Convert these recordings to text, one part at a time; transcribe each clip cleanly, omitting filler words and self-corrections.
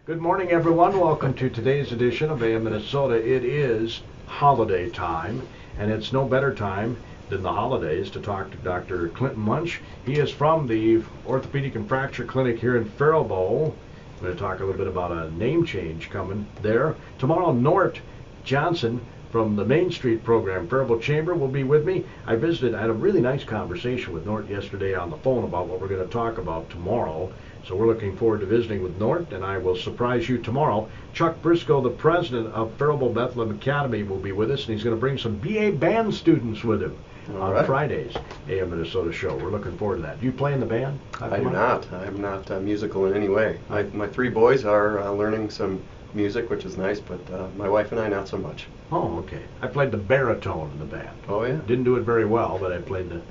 Good morning, everyone. Welcome to today's edition of AM Minnesota. It is holiday time, and it's no better time than the holidays to talk to Dr. Clinton Muench. He is from the Orthopedic and Fracture Clinic here in Faribault. We're going to talk a little bit about a name change coming there. Tomorrow, Nort Johnson from the Main Street program, Faribault Chamber, will be with me. I had a really nice conversation with Nort yesterday on the phone about what we're going to talk about tomorrow. So we're looking forward to visiting with Nort, and I will surprise you tomorrow. Chuck Briscoe, the president of Faribault Bethlehem Academy, will be with us, and he's going to bring some BA band students with him on Friday's AM Minnesota show. We're looking forward to that. Do you play in the band? I do not. I'm not musical in any way. My three boys are learning some music, which is nice, but my wife and I not so much. Oh, okay. I played the baritone in the band. Oh, yeah? Didn't do it very well, but I played the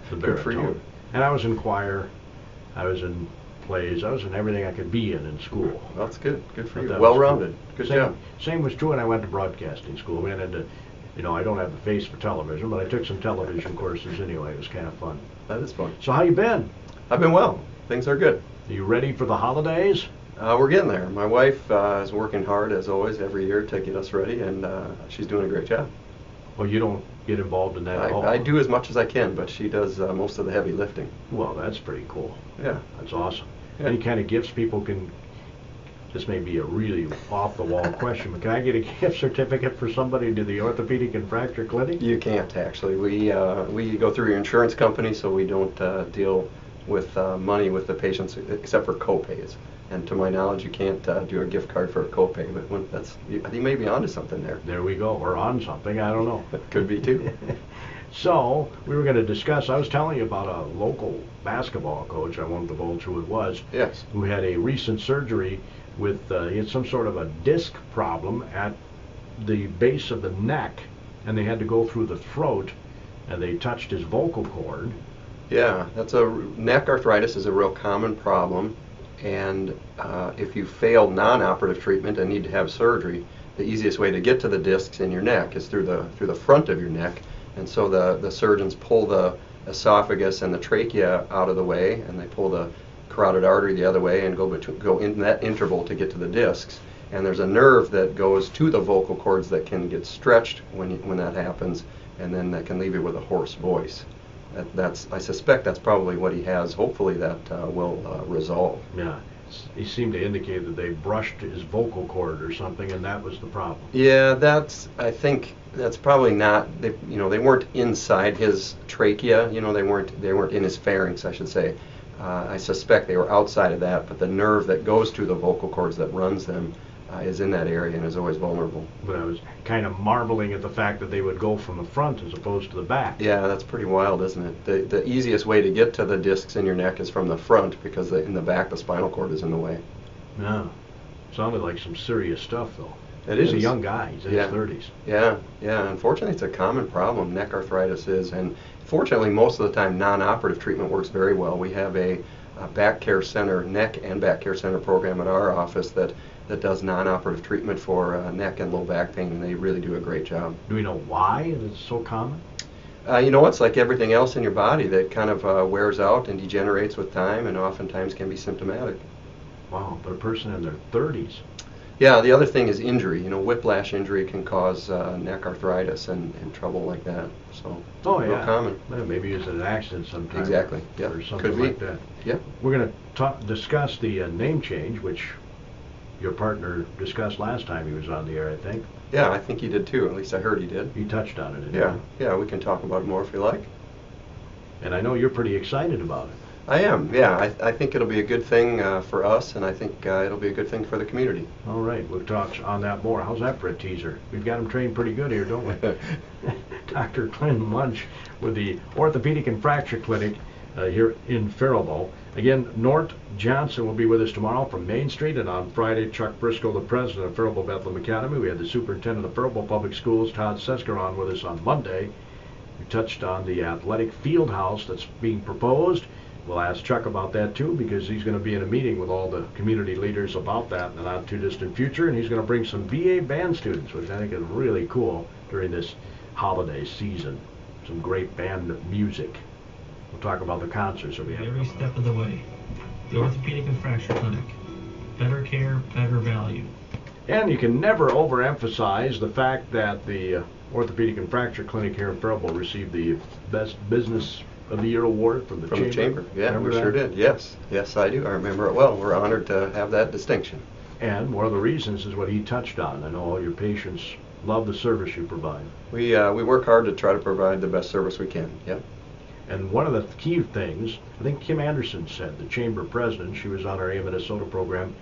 baritone. Good for you. And I was in choir. I was in plays. I was in everything I could be in school. Well, that's good. Good for you. That Well-rounded. Good same, job. Same was true when I went to broadcasting school. We went into, I don't have the face for television, but I took some television courses anyway. It was kind of fun. That is fun. So how you been? I've been well. Things are good. Are you ready for the holidays? We're getting there. My wife is working hard, as always, every year to get us ready, and she's doing a great job. Well, you don't get involved in that at all? I do as much as I can, but she does most of the heavy lifting. Well, that's pretty cool. Yeah. That's awesome. Yeah. Any kind of gifts people can, this may be a really off-the-wall question, but can I get a gift certificate for somebody to the Orthopedic and Fracture Clinic? You can't, actually. We go through your insurance company, so we don't deal with money with the patients except for co-pays. And to my knowledge, you can't do a gift card for a copay, but you may be onto something there. There we go. Or on something. I don't know. That could be too. So we were going to discuss. I was telling you about a local basketball coach. I won't divulge who it was. Yes. Who had a recent surgery with he had some sort of a disc problem at the base of the neck, and they had to go through the throat, and they touched his vocal cord. Yeah, neck arthritis is a real common problem. And if you fail non-operative treatment and need to have surgery, the easiest way to get to the discs in your neck is through the front of your neck. And so the surgeons pull the esophagus and the trachea out of the way, and they pull the carotid artery the other way and go in that interval to get to the discs. And there's a nerve that goes to the vocal cords that can get stretched when that happens, and then that can leave you with a hoarse voice. I suspect that's probably what he has. Hopefully that will resolve. Yeah, he seemed to indicate that they brushed his vocal cord or something, and that was the problem. Yeah, I think that's probably not. They weren't inside his trachea. They weren't in his pharynx, I should say. I suspect they were outside of that, but the nerve that goes to the vocal cords that runs them is in that area and is always vulnerable. But I was kind of marveling at the fact that they would go from the front as opposed to the back. Yeah, that's pretty wild, isn't it? The easiest way to get to the discs in your neck is from the front, because in the back the spinal cord is in the way. Yeah. Sounded like some serious stuff, though. He's a young guy. He's in his 30s. Yeah. Unfortunately, it's a common problem, neck arthritis is, and fortunately most of the time non-operative treatment works very well. We have a back care center, neck and back care center program at our office that does non-operative treatment for neck and low back pain, and they really do a great job. Do we know why it's so common? It's like everything else in your body that kind of wears out and degenerates with time, and oftentimes can be symptomatic. Wow, but a person in their 30s. Yeah, the other thing is injury. Whiplash injury can cause neck arthritis and trouble like that. So, real common. Well, maybe it's an accident sometime. Exactly. Yeah. Or something like that. Yeah. We're going to discuss the name change, which your partner discussed last time he was on the air, I think. Yeah, I think he did too. At least I heard he did. He touched on it. Yeah, we can talk about it more if you like. And I know you're pretty excited about it. I am, yeah. I think it'll be a good thing for us, and I think it'll be a good thing for the community. All right, we'll talk on that more. How's that for a teaser? We've got him trained pretty good here, don't we? Dr. Clinton Muench with the Orthopedic and Fracture Clinic here in Faribault. Again, Nort Johnson will be with us tomorrow from Main Street, and on Friday, Chuck Briscoe, the president of Faribault Bethlehem Academy. We had the superintendent of Faribault Public Schools, Todd Sesker, on with us on Monday. We touched on the athletic field house that's being proposed. We'll ask Chuck about that too, because he's going to be in a meeting with all the community leaders about that in the not too distant future, and he's going to bring some VA band students, which I think is really cool during this holiday season. Some great band music. We'll talk about the concerts that we have. Every step of the way. The Orthopedic and Fracture Clinic. better care, better value. And you can never overemphasize the fact that the Orthopedic and Fracture Clinic here in Faribault received the Best Business of the Year award from the Chamber. Yeah, Remember we that? sure did. Yes, yes, I do. I remember it well. We're honored to have that distinction. And one of the reasons is what he touched on. I know all your patients love the service you provide. We work hard to try to provide the best service we can. Yep. And one of the key things, I think Kim Anderson said, the Chamber President, she was on our AM Minnesota program.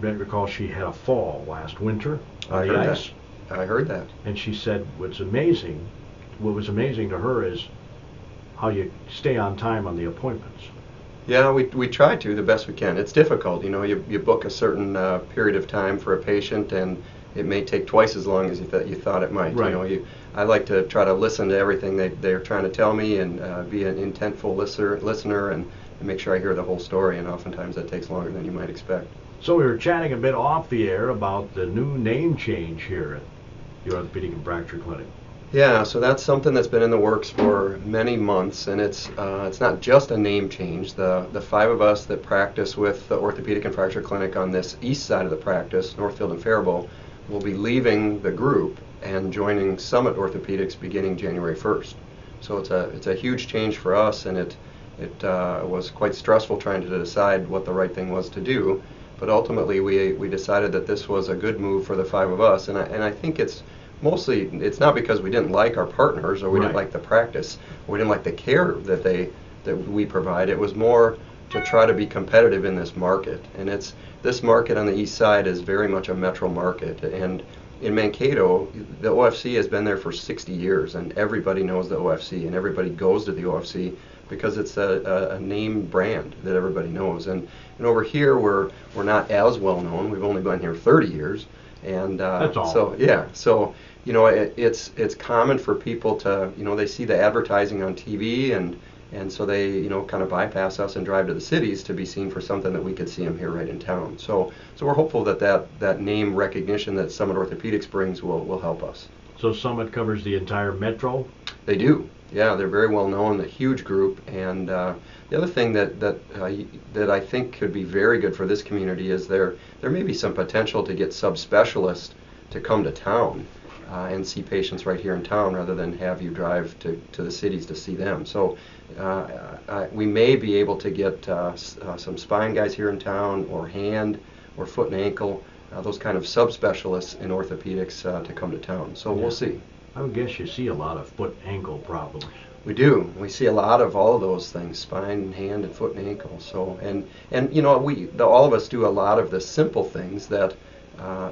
You may recall she had a fall last winter on the ice. I heard that. And she said what was amazing to her is how you stay on time on the appointments. Yeah, we try to the best we can. It's difficult, you know. You book a certain period of time for a patient, and it may take twice as long as you thought it might. Right. You know, I like to try to listen to everything they're trying to tell me, and be an intentful listener, and make sure I hear the whole story. And oftentimes that takes longer than you might expect. So we were chatting a bit off the air about the new name change here at the Orthopedic and Fracture Clinic. Yeah, so that's something that's been in the works for many months, and it's not just a name change. The five of us that practice with the Orthopedic and Fracture Clinic on this east side of the practice, Northfield and Faribault, will be leaving the group and joining Summit Orthopedics beginning January 1st. So it's a huge change for us, and it was quite stressful trying to decide what the right thing was to do. But ultimately, we decided that this was a good move for the five of us, and I think it's not because we didn't like our partners or we didn't like the practice or we didn't like the care that we provide. It was more to try to be competitive in this market, and this market on the east side is very much a metro market, and in Mankato the OFC has been there for 60 years, and everybody knows the OFC, and everybody goes to the OFC because it's a name brand that everybody knows. And over here we're not as well known. We've only been here 30 years, and That's all. So you know, it's common for people to, you know, they see the advertising on TV, and so they, you know, kind of bypass us and drive to the cities to be seen for something that we could see them here right in town. So we're hopeful that name recognition that Summit Orthopedics brings will help us. So Summit covers the entire metro? They do. Yeah, they're very well known, a huge group, and the other thing that I think could be very good for this community is there may be some potential to get subspecialists to come to town and see patients right here in town rather than have you drive to the cities to see them. So we may be able to get some spine guys here in town, or hand, or foot and ankle, those kind of subspecialists in orthopedics to come to town. So we'll see. I would guess you see a lot of foot ankle problems. We do. We see a lot of all of those things: spine, hand, and foot and ankle. So and you know, all of us do a lot of the simple things that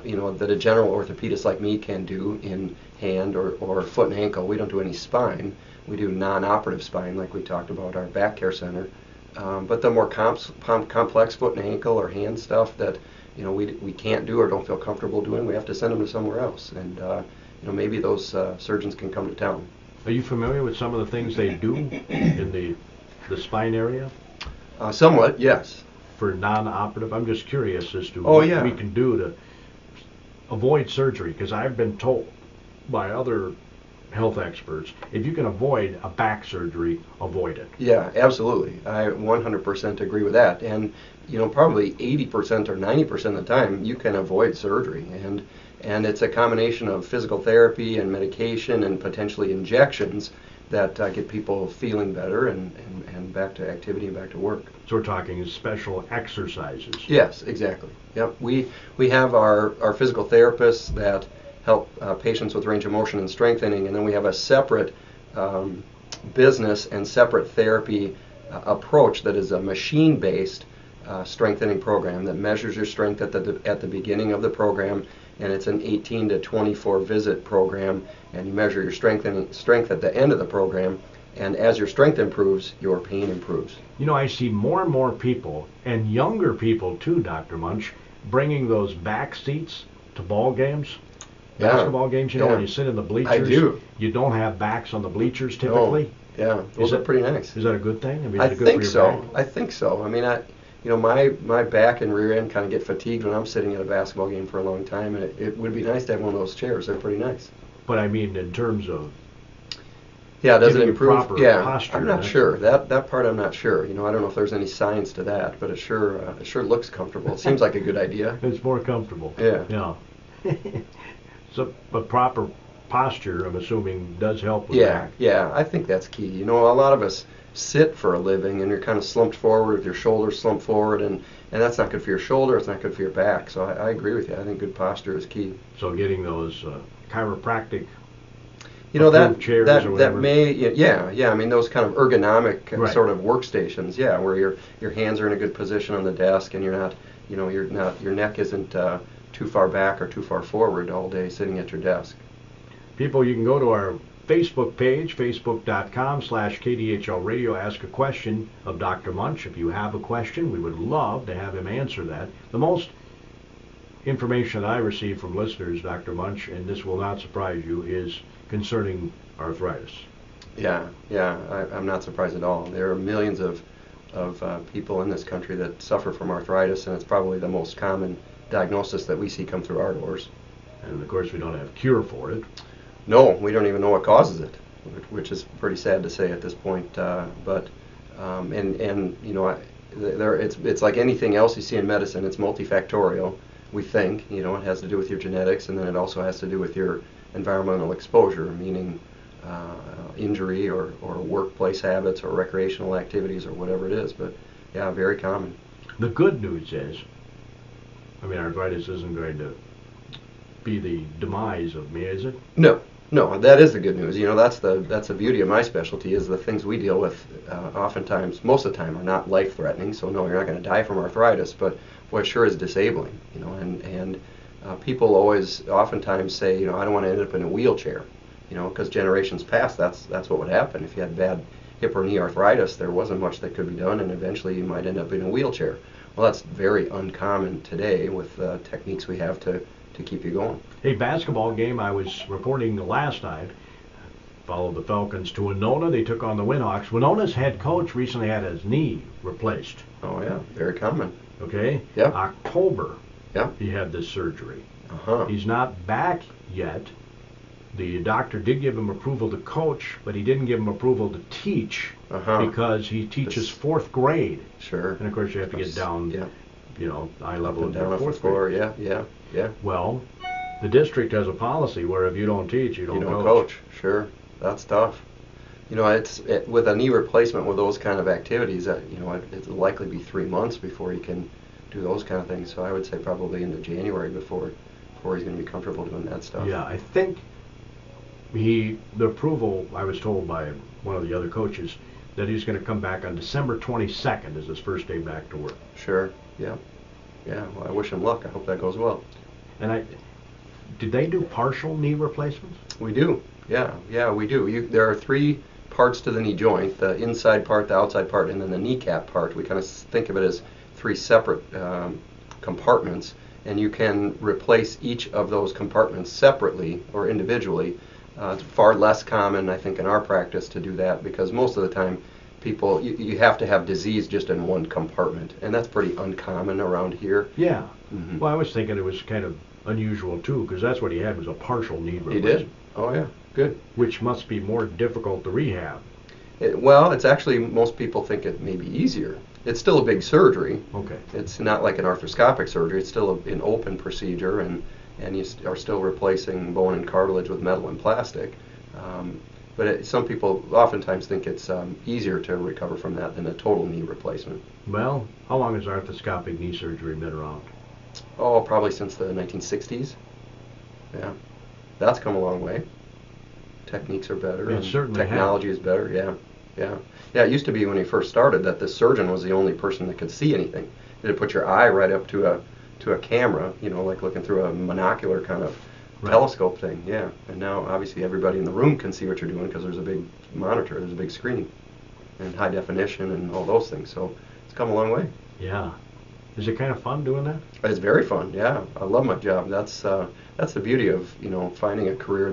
you know, that a general orthopedist like me can do in hand or foot and ankle. We don't do any spine. We do non-operative spine, like we talked about our back care center. But the more complex foot and ankle or hand stuff that, you know, we can't do or don't feel comfortable doing, we have to send them to somewhere else. And you know, maybe those surgeons can come to town. Are you familiar with some of the things they do in the spine area? Somewhat, yes. For non-operative, I'm just curious as to Oh, what yeah. we can do to avoid surgery, because I've been told by other health experts, if you can avoid a back surgery, avoid it. Yeah, absolutely. I 100% agree with that. And you know, probably 80% or 90% of the time you can avoid surgery, and it's a combination of physical therapy and medication and potentially injections that get people feeling better and back to activity and back to work. So we're talking special exercises. Yes, exactly. Yep. We have our physical therapists that help patients with range of motion and strengthening, and then we have a separate business and separate therapy approach that is a machine-based strengthening program that measures your strength at the beginning of the program, and it's an 18 to 24 visit program, and you measure your strength at the end of the program, and as your strength improves, your pain improves. You know, I see more and more people, and younger people too, Dr. Muench, bringing those back seats to ball games, basketball games. You know, when you sit in the bleachers, I do. You don't have backs on the bleachers typically. Oh, yeah, those are pretty nice. Is that a good thing? I mean, I is it good think for your so. back? I think so. I mean, you know, my back and rear end kind of get fatigued when I'm sitting at a basketball game for a long time, and it would be nice to have one of those chairs. They're pretty nice. But I mean, in terms of Yeah, does it giving you improve? proper Yeah, posture. I'm not That's- sure. That part I'm not sure. I don't know if there's any science to that, but it sure looks comfortable. It seems like a good idea. It's more comfortable. Yeah. Yeah. So, but proper posture, I'm assuming, does help with Yeah, that. yeah, I think that's key. A lot of us sit for a living and you're kind of slumped forward with your shoulders slumped forward, and that's not good for your shoulder, it's not good for your back. So I agree with you. I think good posture is key. So getting those chiropractic That approved chairs that or that whatever. may yeah. I mean those kind of ergonomic Right. sort of workstations, yeah, where your hands are in a good position on the desk and you're not your neck isn't too far back or too far forward all day sitting at your desk. People, you can go to our Facebook page, facebook.com/KDHL Radio. Ask a question of Dr. Muench. If you have a question, we would love to have him answer that. The most information that I receive from listeners, Dr. Muench, and this will not surprise you, is concerning arthritis. Yeah, I'm not surprised at all. There are millions of people in this country that suffer from arthritis, and it's probably the most common diagnosis that we see come through our doors. And of course, we don't have a cure for it. No, we don't even know what causes it, which is pretty sad to say at this point. It's like anything else you see in medicine. It's multifactorial. We think, it has to do with your genetics, and then it also has to do with your environmental exposure, meaning injury or workplace habits or recreational activities or whatever it is. But yeah, very common. The good news is, arthritis isn't going to be the demise of me, is it? No, that is the good news. That's the beauty of my specialty is the things we deal with oftentimes, most of the time, are not life-threatening. So no, you're not going to die from arthritis, but boy, it sure is disabling. And people oftentimes say, I don't want to end up in a wheelchair, because generations past, that's what would happen. If you had bad hip or knee arthritis, there wasn't much that could be done, and eventually you might end up in a wheelchair. Well, that's very uncommon today with the techniques we have to keep you going. A basketball game I was reporting last night, followed the Falcons to Winona. They took on the Winhawks. Winona's head coach recently had his knee replaced. Oh yeah, very common. Okay? Yeah. October, Yeah. he had this surgery. Uh-huh. He's not back yet. The doctor did give him approval to coach, but he didn't give him approval to teach because he teaches fourth grade. Sure. And of course you have to get down, eye level Up and in down off the fourth floor. grade. Yeah. Well, the district has a policy where if you don't teach, you don't coach. Sure, that's tough. With a knee replacement with those kind of activities, it'll likely be 3 months before you can do those kind of things. So I would say probably into January before he's going to be comfortable doing that stuff. Yeah, I think the approval, I was told by one of the other coaches, that he's going to come back on December 22nd as his first day back to work. Sure, yeah. Well, I wish him luck. I hope that goes well. And did they do partial knee replacements? We do. Yeah, we do. There are 3 parts to the knee joint: the inside part, the outside part, and then the kneecap part. We kind of think of it as 3 separate compartments, and you can replace each of those compartments separately or individually. It's far less common, I think, in our practice to do that, because most of the time people, you have to have disease just in one compartment, and that's pretty uncommon around here. Yeah. Mm-hmm. Well, I was thinking it was kind of unusual too, because that's what he had, was a partial knee replacement. He did? Oh yeah, good. Which must be more difficult to rehab. Well, it's actually, most people think it may be easier. It's still a big surgery. Okay. It's not like an arthroscopic surgery. It's still an open procedure, and you are still replacing bone and cartilage with metal and plastic. But some people oftentimes think it's easier to recover from that than a total knee replacement. Well, how long has arthroscopic knee surgery been around? Oh, probably since the 1960s. Yeah, that's come a long way. Techniques are better. It and certainly technology is better. Yeah. It used to be when he first started that the surgeon was the only person that could see anything. They'd put your eye right up to a camera, like looking through a monocular kind of telescope thing. Yeah. And now obviously everybody in the room can see what you're doing because there's a big monitor, there's a big screen, and high definition and all those things. So it's come a long way. Yeah. Is it kind of fun doing that? It's very fun. Yeah, I love my job. That's the beauty of finding a career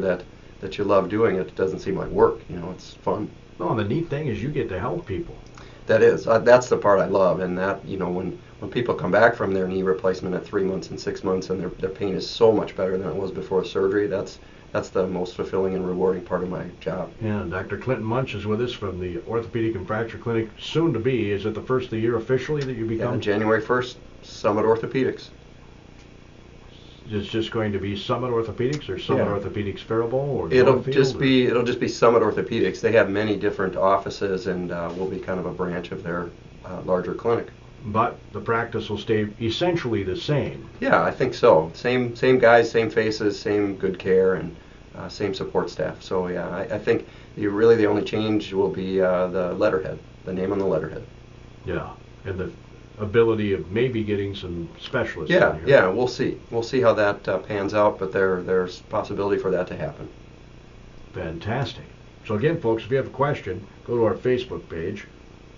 that you love doing. It doesn't seem like work. It's fun. No, the neat thing is you get to help people. That is. That's the part I love, and that, when people come back from their knee replacement at 3 months and 6 months, and their pain is so much better than it was before surgery, that's the most fulfilling and rewarding part of my job. Yeah, Dr. Clinton Muench is with us from the Orthopedic and Fracture Clinic. Soon to be, is it the first of the year officially that you become? Yeah, January 1st, Summit Orthopedics. It's just going to be Summit Orthopedics or Summit Yeah. Orthopedics Faribault or It'll Northfield, just or- be Summit Orthopedics. They have many different offices, and we'll be kind of a branch of their larger clinic. But the practice will stay essentially the same. Yeah, I think so. Same guys, same faces, same good care, and same support staff. So yeah, I think really the only change will be the letterhead, the name on the letterhead. Yeah, and the ability of maybe getting some specialists. Yeah, in here. yeah, we'll see. We'll see how that pans out, but there's possibility for that to happen. Fantastic. So again, folks, if you have a question, go to our Facebook page,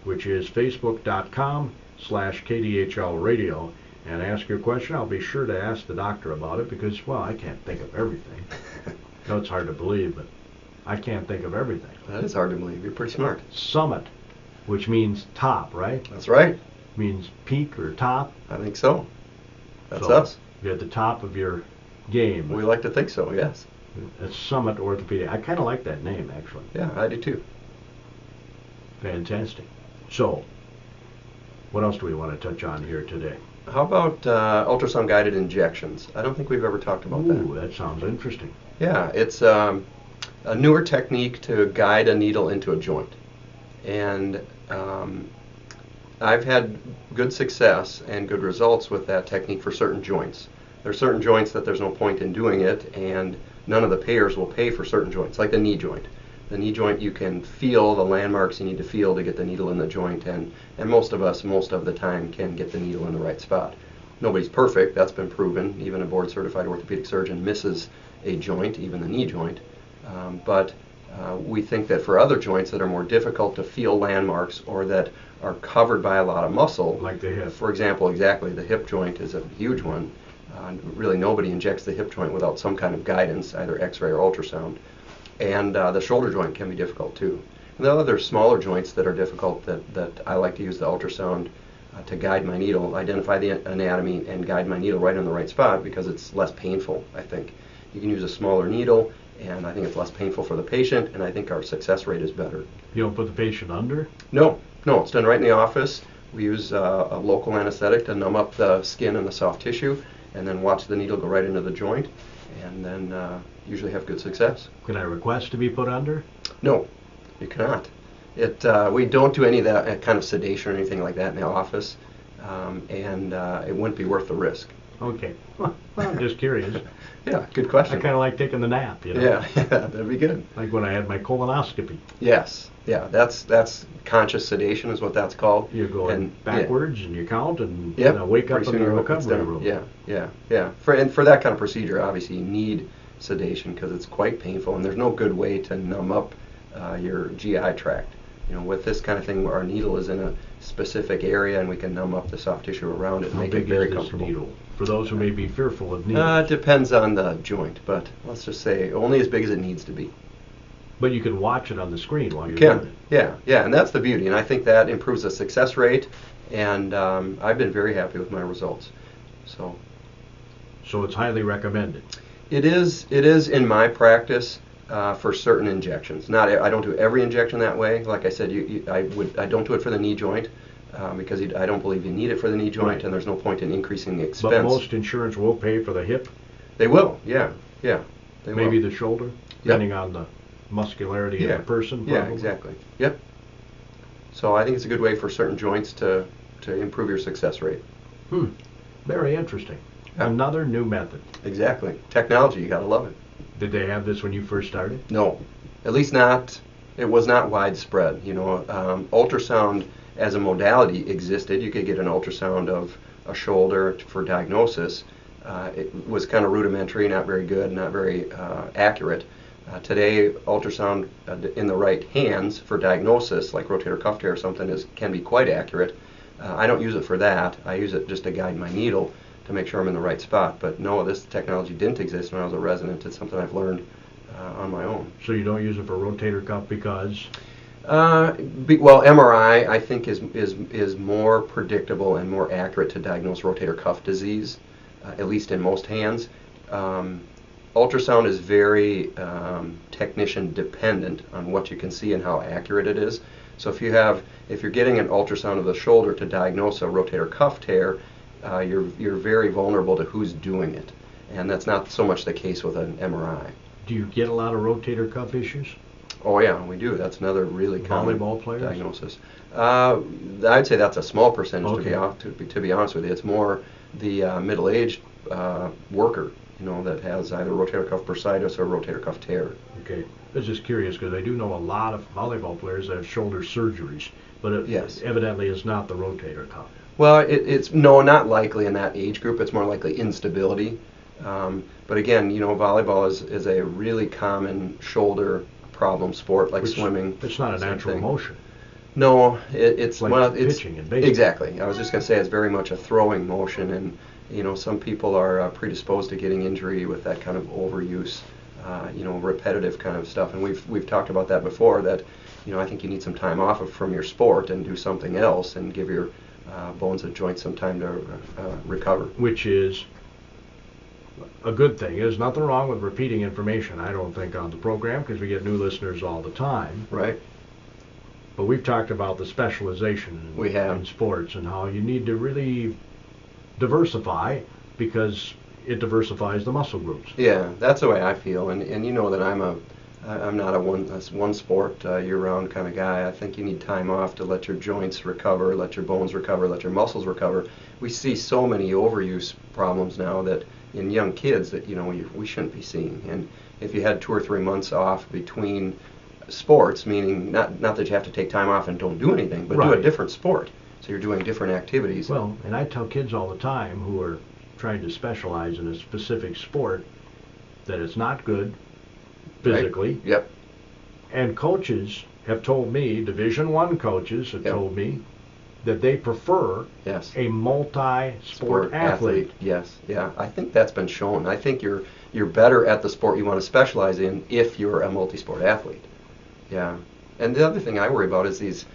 which is facebook.com/KDHL Radio, and ask your question. I'll be sure to ask the doctor about it because, well, I can't think of everything. No, it's hard to believe, but I can't think of everything. That is hard to believe. You're pretty smart. Summit, which means top, right? That's right. Means peak or top. I think so. That's So us. You're at the top of your game. We like to think so, yes. It's Summit Orthopedic. I kind of like that name, actually. Yeah, I do too. Fantastic. So, what else do we want to touch on here today? How about ultrasound guided injections? I don't think we've ever talked about that. Ooh, that sounds interesting. Yeah, it's a newer technique to guide a needle into a joint. And I've had good success and good results with that technique for certain joints. There are certain joints that there's no point in doing it, and none of the payers will pay for certain joints, like the knee joint. The knee joint, you can feel the landmarks you need to feel to get the needle in the joint, and most of us, most of the time, can get the needle in the right spot. Nobody's perfect, that's been proven. Even a board-certified orthopedic surgeon misses a joint, even the knee joint. But we think that for other joints that are more difficult to feel landmarks or that are covered by a lot of muscle, Like the hip. for example, exactly, the hip joint is a huge one. Really nobody injects the hip joint without some kind of guidance, either x-ray or ultrasound. And the shoulder joint can be difficult too. And there are other smaller joints that are difficult that I like to use the ultrasound to guide my needle, identify the anatomy, and guide my needle right in the right spot because it's less painful, I think. You can use a smaller needle, and I think it's less painful for the patient, and I think our success rate is better. You don't put the patient under? No, it's done right in the office. We use a local anesthetic to numb up the skin and the soft tissue, and then watch the needle go right into the joint, and then usually have good success. Can I request to be put under? No, you cannot. We don't do any of that kind of sedation or anything like that in the office, and it wouldn't be worth the risk. Okay. Well, I'm just curious. Yeah, good I question. kind of like taking the nap, you know? Yeah, that'd be good. Like when I had my colonoscopy. Yes, yeah, that's conscious sedation is what that's called. You're going backwards and you count and Yep. wake up Pretty in soon the you're up, it's recovery done. room. Yeah. For that kind of procedure, obviously you need sedation because it's quite painful, and there's no good way to numb up your GI tract. With this kind of thing, where our needle is in a specific area and we can numb up the soft tissue around it and How make it big very is this comfortable. needle? For those who may be fearful of needles. It depends on the joint, but let's just say only as big as it needs to be. But you can watch it on the screen while You you're doing can, it. yeah, and that's the beauty, and I think that improves the success rate, and I've been very happy with my results. So So it's highly recommended. it is in my practice for certain injections. I don't do every injection that way. Like I said, I don't do it for the knee joint because I don't believe you need it for the knee joint, Right. and there's no point in increasing the expense. But most insurance will pay for the hip, They will, yeah, they maybe will. the shoulder, depending on the muscularity of the person. Yeah, probably. exactly. Yep. So I think it's a good way for certain joints to improve your success rate. Very interesting. Yeah. Another new method. Exactly. Technology, you gotta love it. Did they have this when you first started? No, at least not. It was not widespread. Ultrasound as a modality existed. You could get an ultrasound of a shoulder for diagnosis. It was kind of rudimentary, not very good, not very accurate. Today, ultrasound in the right hands for diagnosis, like rotator cuff tear or something, can be quite accurate. I don't use it for that. I use it just to guide my needle to make sure I'm in the right spot. But no, this technology didn't exist when I was a resident. It's something I've learned on my own. So you don't use it for rotator cuff because? Well, MRI I think is more predictable and more accurate to diagnose rotator cuff disease, at least in most hands. Ultrasound is very technician dependent on what you can see and how accurate it is. So if you're getting an ultrasound of the shoulder to diagnose a rotator cuff tear, you're very vulnerable to who's doing it, and that's not so much the case with an MRI. Do you get a lot of rotator cuff issues? Oh yeah, we do. That's another really common Volleyball players? diagnosis. I'd say that's a small percentage, Okay. to be honest with you. It's more the middle-aged worker, that has either rotator cuff bursitis or rotator cuff tear. Okay. I was just curious because I do know a lot of volleyball players that have shoulder surgeries, but it Yes. evidently is not the rotator cuff. Well, it's not likely in that age group. It's more likely instability. But again, volleyball is a really common shoulder problem sport, like swimming. It's not a same natural thing. motion. No, it's like pitching in baseball. Exactly. I was just going to say it's very much a throwing motion, and some people are predisposed to getting injury with that kind of overuse, repetitive kind of stuff. And we've talked about that before. That I think you need some time off from your sport and do something else, and give your bones and joints some time to recover. Which is a good thing. There's nothing wrong with repeating information, I don't think, on the program, because we get new listeners all the time. Right. But we've talked about the specialization We have. in sports and how you need to really diversify, because it diversifies the muscle groups. Yeah, that's the way I feel, and you know that I'm not a one sport year-round kind of guy. I think you need time off to let your joints recover, let your bones recover, let your muscles recover. We see so many overuse problems now that in young kids that we shouldn't be seeing. And if you had 2 or 3 months off between sports, meaning not that you have to take time off and don't do anything, but do a Right. different sport. So you're doing different activities. Well, and I tell kids all the time who are trying to specialize in a specific sport that it's not good physically. Right? Yep. And coaches have told me, Division I coaches have Yep. told me, that they prefer Yes. a multi-sport athlete. Yes. Yeah. I think that's been shown. I think you're better at the sport you want to specialize in if you're a multi-sport athlete. Yeah. And the other thing I worry about is these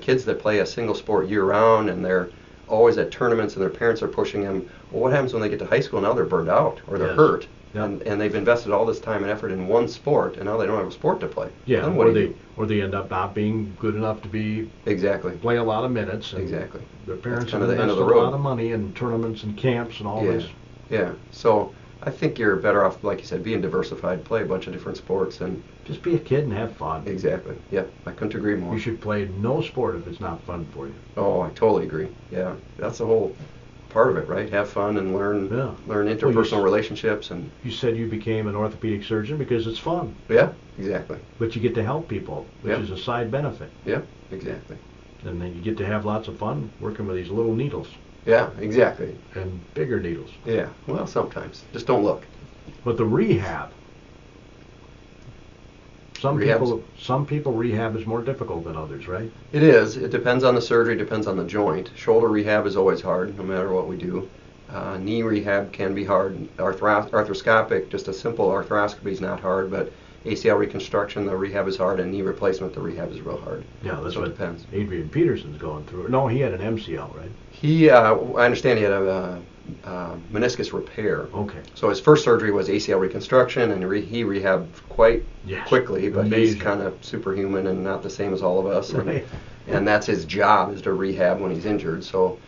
kids that play a single sport year-round, and they're always at tournaments and their parents are pushing them. Well, what happens when they get to high school? Now they're burned out or they're Yes. hurt. Yep. And they've invested all this time and effort in one sport, and now they don't have a sport to play. Yeah, Then what do you or they end up not being good enough to do? Exactly. play a lot of minutes. And Exactly. their parents kind have of the end of invested the a lot road. of money in tournaments and camps and all Yeah. this. Yeah. So I think you're better off, like you said, being diversified, play a bunch of different sports, and Just be a kid and have fun. exactly. Yeah, I couldn't agree more. You should play no sport if it's not fun for you. Oh, I totally agree. Yeah, that's the whole part of it, right? Have fun and learn Yeah. learn Well, interpersonal relationships, and You said you became an orthopedic surgeon because it's fun, yeah, exactly. but you get to help people, which Yeah. is a side benefit. Yeah, exactly. And then you get to have lots of fun working with these little needles Yeah, exactly. and bigger needles. Yeah. Well, sometimes just don't look. But the rehab, Rehabs? some people rehab is more difficult than others, right? It is. It depends on the surgery, depends on the joint. Shoulder rehab is always hard, no matter what we do. Knee rehab can be hard. Arthroscopic, just a simple arthroscopy is not hard, but ACL reconstruction, the rehab is hard, and knee replacement, the rehab is real hard. Yeah, that's So it what depends. Adrian Peterson's going through. No, he had an MCL, right? I understand he had a meniscus repair. Okay. So his first surgery was ACL reconstruction, and he rehabbed quite Yes. quickly, but he's Amazing. kind of superhuman and not the same as all of us. And, Right. and that's his job, is to rehab when he's injured. So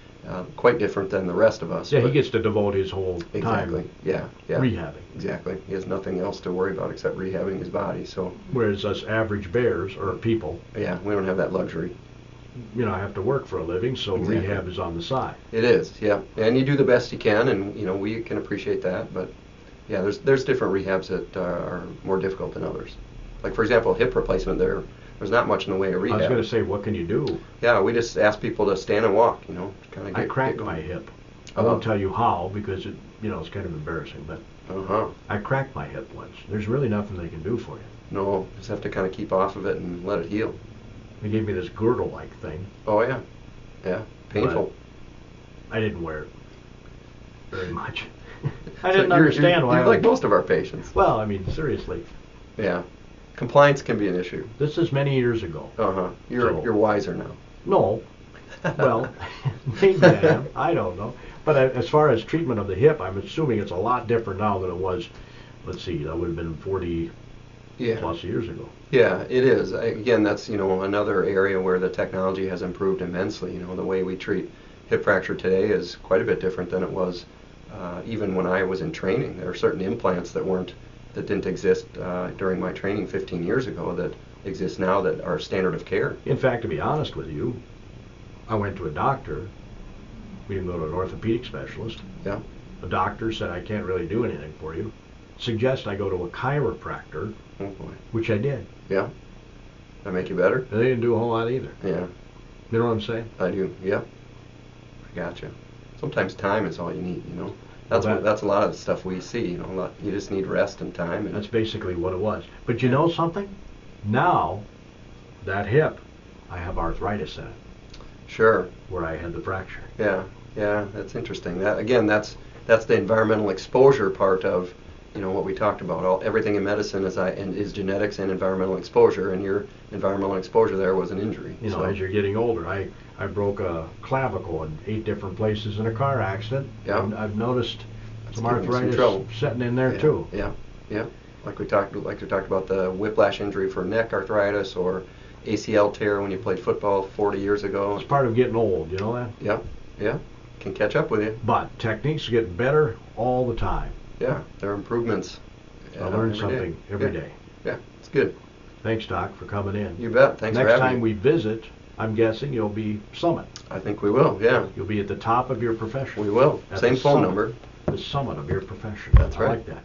quite different than the rest of us. Yeah, he but- gets to devote his whole exactly. time Yeah. rehabbing. Exactly. He has nothing else to worry about except rehabbing his body. So Whereas us average bears or people, yeah, we don't have that luxury. have to work for a living, so Exactly. rehab is on the side. It is, yeah, and you do the best you can, and we can appreciate that. But yeah, there's different rehabs that are more difficult than others. Like for example, hip replacement. There's not much in the way of I was rehab. going to say, what can you do? Yeah, we just ask people to stand and walk. Kind of. I cracked my hip. I won't tell you how because it's kind of embarrassing, but Uh-huh. I cracked my hip once. There's really nothing they can do for you. No, just have to kind of keep off of it and let it heal. They gave me this girdle-like thing. Oh yeah, yeah, painful. I didn't wear it very much. I So didn't understand why. You're like most of our patients. Well, I mean, seriously. Yeah. Compliance can be an issue. This is many years ago. Uh-huh. You're wiser now. No. Well, maybe I am. I don't know. But as far as treatment of the hip, I'm assuming it's a lot different now than it was, let's see, that would have been 40 plus years ago. Yeah, it is. Again, that's, another area where the technology has improved immensely. The way we treat hip fracture today is quite a bit different than it was even when I was in training. There are certain implants that didn't exist during my training 15 years ago that exist now that are standard of care. In fact, to be honest with you, I went to a doctor. We didn't go to an orthopedic specialist. Yeah. The doctor said, I can't really do anything for you. Suggest I go to a chiropractor, Oh boy. which I did. Yeah. That make you better? And they didn't do a whole lot either. Yeah. You know what I'm saying? I do. Yeah. I gotcha. Sometimes time is all you need. That's that's a lot of the stuff we see. You just need rest and time. And that's basically what it was. But you know something? Now, that hip, I have arthritis in it. Sure. Where I had the fracture. Yeah. Yeah. That's interesting. That's the environmental exposure part of what we talked about. Everything in medicine is genetics and environmental exposure, and your environmental exposure there was an injury. As you're getting older, I broke a clavicle in 8 different places in a car accident. Yeah. And I've noticed some arthritis setting in there yeah. too. Yeah. Yeah. Like we talked about the whiplash injury for neck arthritis or ACL tear when you played football 40 years ago. It's part of getting old, you know that? Yeah. Yeah. Can catch up with you. But techniques get better all the time. Yeah, there are improvements. I learn something every day. Yeah, it's good. Thanks, Doc, for coming in. You bet. Thanks for having me. Next time we visit, I'm guessing you'll be Summit. I think we will, yeah. You'll be at the top of your profession. We will. Same phone number. The summit of your profession. That's right. I like that.